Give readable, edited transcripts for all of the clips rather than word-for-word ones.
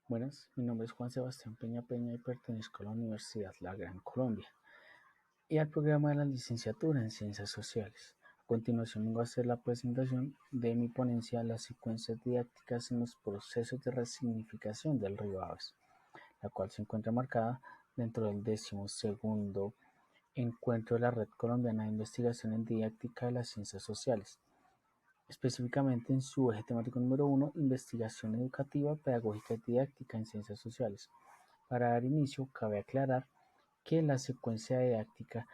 Buenas, mi nombre es Juan Sebastián Peña Peña y pertenezco a la Universidad La Gran Colombia y al programa de la licenciatura en Ciencias Sociales. A continuación vengo a hacer la presentación de mi ponencia Las secuencias didácticas en los procesos de resignificación del río Aves, la cual se encuentra marcada dentro del 12º encuentro de la Red Colombiana de Investigación en Didáctica de las Ciencias Sociales, específicamente en su eje temático número 1, investigación educativa, pedagógica y didáctica en ciencias sociales. Para dar inicio, cabe aclarar que la secuencia didáctica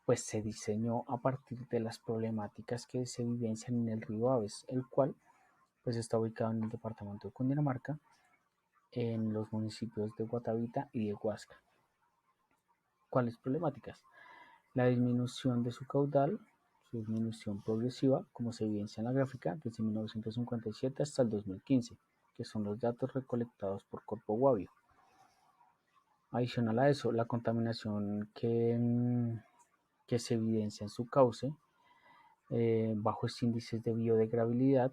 pues se diseñó a partir de las problemáticas que se vivencian en el río Aves, el cual pues está ubicado en el departamento de Cundinamarca, en los municipios de Guatavita y de Huasca. ¿Cuáles problemáticas? La disminución de su caudal, su disminución progresiva, como se evidencia en la gráfica, desde 1957 hasta el 2015, que son los datos recolectados por Corpo Guavio. Adicional a eso, la contaminación que se evidencia en su cauce, bajos índices de biodegradabilidad,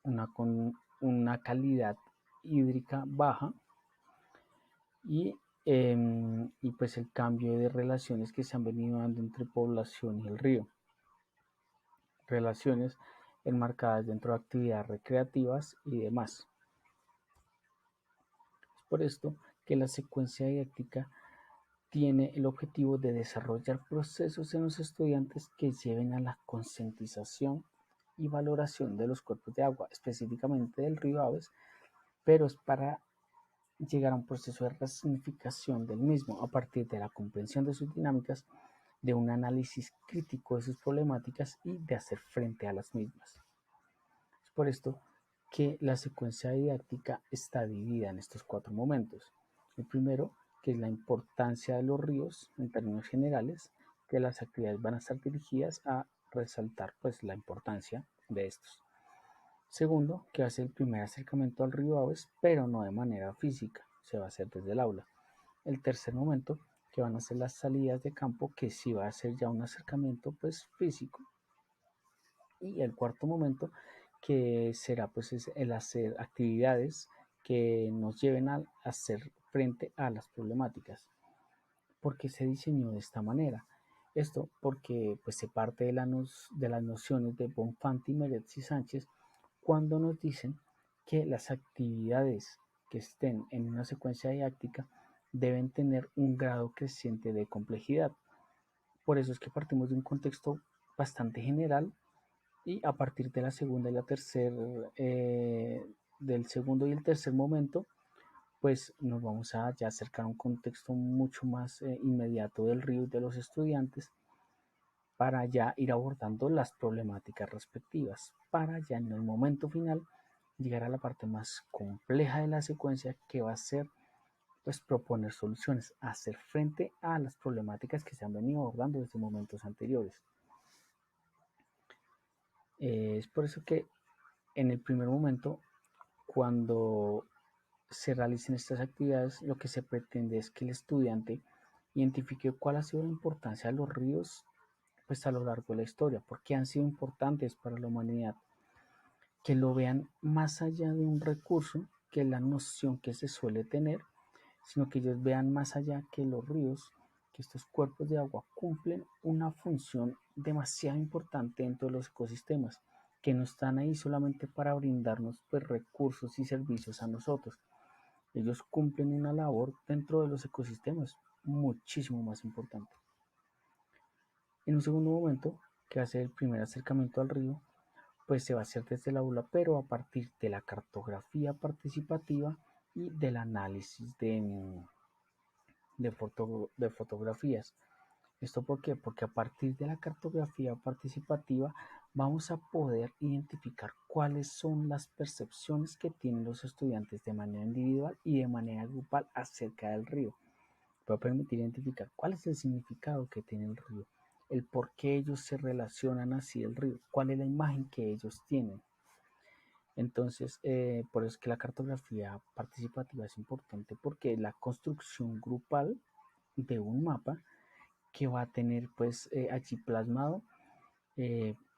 una calidad hídrica baja y pues el cambio de relaciones que se han venido dando entre población y el río. Relaciones enmarcadas dentro de actividades recreativas y demás. Es por esto que la secuencia didáctica tiene el objetivo de desarrollar procesos en los estudiantes que lleven a la concientización y valoración de los cuerpos de agua, específicamente del río Aves, pero es para llegar a un proceso de resignificación del mismo a partir de la comprensión de sus dinámicas, de un análisis crítico de sus problemáticas y de hacer frente a las mismas. Es por esto que la secuencia didáctica está dividida en estos 4 momentos. El primero, que es la importancia de los ríos en términos generales, que las actividades van a estar dirigidas a resaltar pues la importancia de estos. Segundo, que va a ser el primer acercamiento al río Aves, pero no de manera física, se va a hacer desde el aula. El tercer momento, que van a ser las salidas de campo, que sí va a ser ya un acercamiento pues físico. Y el cuarto momento, que será pues el hacer actividades que nos lleven a hacer frente a las problemáticas. ¿Por qué se diseñó de esta manera? Esto porque pues, se parte de las nociones de Bonfanti, Meretz y Sánchez cuando nos dicen que las actividades que estén en una secuencia didáctica deben tener un grado creciente de complejidad. Por eso es que partimos de un contexto bastante general y a partir de la segunda y la tercera, del segundo y el tercer momento, pues nos vamos a ya acercar a un contexto mucho más inmediato del río y de los estudiantes para ya ir abordando las problemáticas respectivas, para ya en el momento final llegar a la parte más compleja de la secuencia que va a ser pues proponer soluciones, hacer frente a las problemáticas que se han venido abordando desde momentos anteriores. Es por eso que en el primer momento, cuando se realicen estas actividades, lo que se pretende es que el estudiante identifique cuál ha sido la importancia de los ríos pues, a lo largo de la historia, por qué han sido importantes para la humanidad, que lo vean más allá de un recurso, que es la noción que se suele tener, sino que ellos vean más allá que los ríos, que estos cuerpos de agua cumplen una función demasiado importante dentro de los ecosistemas, que no están ahí solamente para brindarnos pues, recursos y servicios a nosotros. Ellos cumplen una labor dentro de los ecosistemas muchísimo más importante. En un segundo momento, que va a ser el primer acercamiento al río, pues se va a hacer desde el aula, pero a partir de la cartografía participativa y del análisis de fotografías. ¿Esto por qué? Porque a partir de la cartografía participativa vamos a poder identificar cuáles son las percepciones que tienen los estudiantes de manera individual y de manera grupal acerca del río. Va a permitir identificar cuál es el significado que tiene el río, el por qué ellos se relacionan así el río, cuál es la imagen que ellos tienen. Entonces, por eso es que la cartografía participativa es importante porque la construcción grupal de un mapa que va a tener pues allí plasmado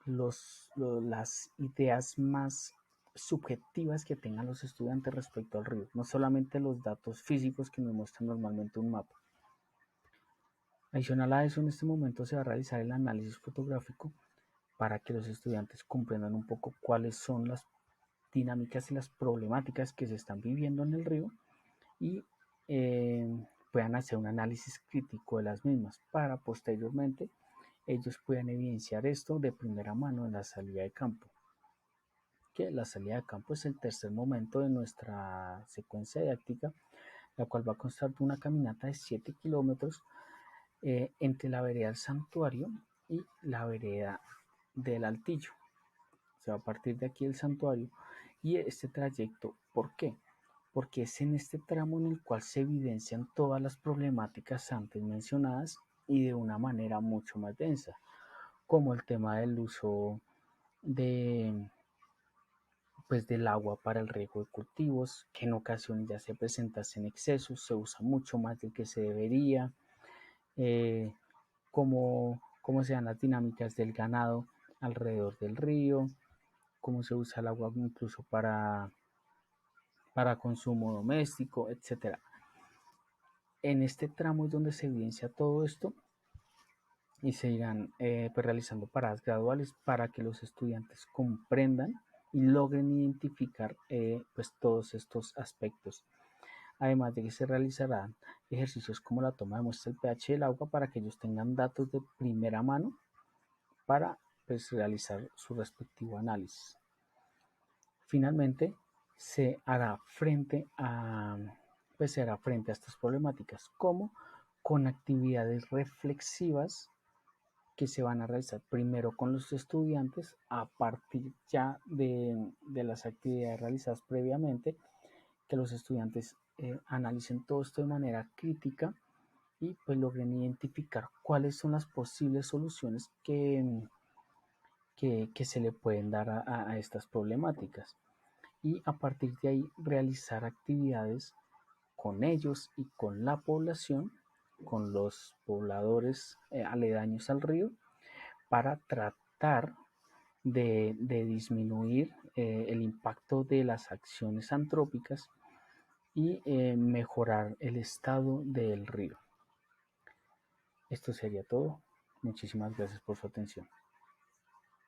las ideas más subjetivas que tengan los estudiantes respecto al río, no solamente los datos físicos que nos muestran normalmente un mapa. Adicional a eso, en este momento se va a realizar el análisis fotográfico para que los estudiantes comprendan un poco cuáles son las dinámicas y las problemáticas que se están viviendo en el río y puedan hacer un análisis crítico de las mismas para posteriormente ellos puedan evidenciar esto de primera mano en la salida de campo. Que la salida de campo es el tercer momento de nuestra secuencia didáctica, la cual va a constar de una caminata de 7 kilómetros entre la vereda del Santuario y la vereda del Altillo. Se va a partir de aquí el Santuario y este trayecto, ¿por qué? Porque es en este tramo en el cual se evidencian todas las problemáticas antes mencionadas y de una manera mucho más densa, como el tema del uso de, pues, del agua para el riego de cultivos, que en ocasiones ya se presenta en exceso, se usa mucho más del que se debería, eh, cómo se dan las dinámicas del ganado alrededor del río, cómo se usa el agua incluso para consumo doméstico, etcétera. En este tramo es donde se evidencia todo esto y se irán pues, realizando paradas graduales para que los estudiantes comprendan y logren identificar pues todos estos aspectos. Además de que se realizarán ejercicios como la toma de muestra del pH del agua para que ellos tengan datos de primera mano para pues, realizar su respectivo análisis. Finalmente, se hará frente a, pues, se hará frente a estas problemáticas, como con actividades reflexivas que se van a realizar primero con los estudiantes a partir ya de las actividades realizadas previamente, que los estudiantes analicen todo esto de manera crítica y pues logren identificar cuáles son las posibles soluciones que se le pueden dar a estas problemáticas y a partir de ahí realizar actividades con ellos y con la población, con los pobladores aledaños al río, para tratar de disminuir el impacto de las acciones antrópicas y mejorar el estado del río. Esto sería todo. Muchísimas gracias por su atención.